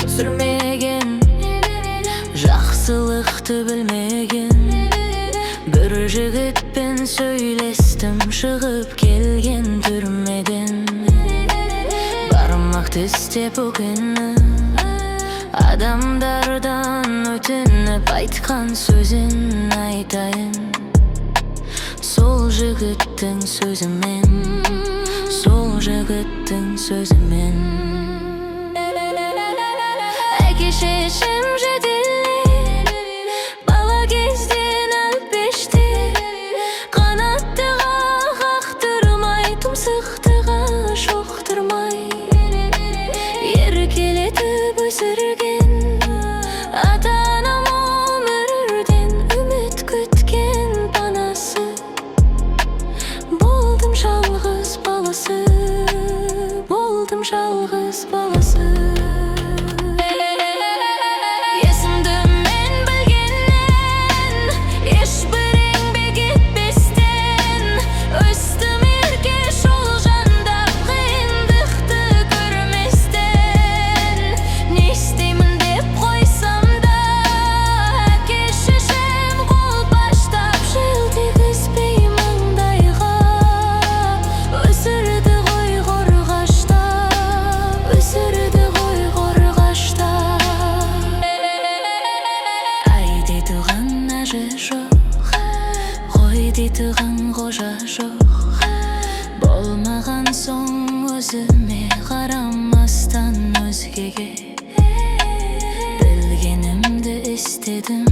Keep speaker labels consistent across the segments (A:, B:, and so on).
A: Sürmegen, жақсылықты білмеген бір жігітпен сөйлестім, шығып келген түрмеден. Бармақ тістеп өкіні адамдардан өтініп айтқан сөзін айтайын. Сол жігіттің сөзімен, сол жігіттің сөзімен. Әке шешем жетелер, бала кезден әлпеште, қанаттыға қақтырмай, тұмсықтыға шоқтырмай, еркелетіп өсірген. Ата-анам өмірден үміт күткен панасы. Болдым жалғыз баласы, болдым жалғыз баласы. Дейтіған қожа жоқ, болмаған соң өзіме қарамастан өзгеге білгенімді істедім,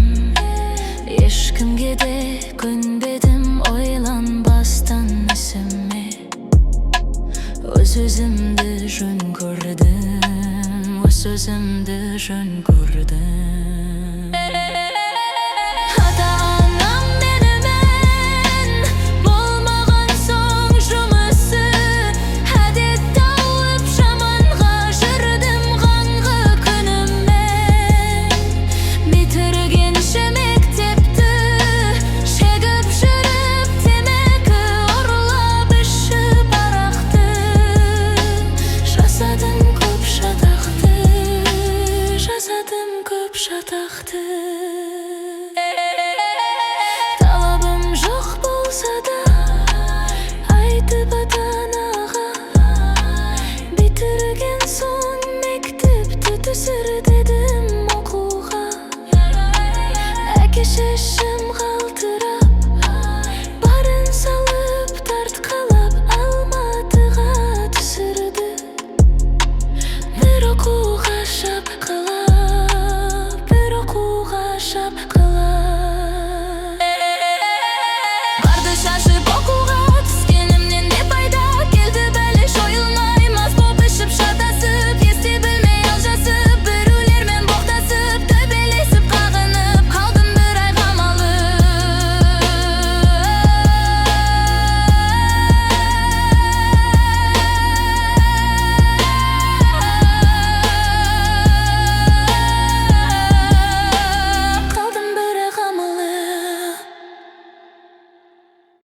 A: ешкімге де көнбедім, ойланбастан ісіме өз өзімді жөн көрдім, өз өзімді жөн көрдім.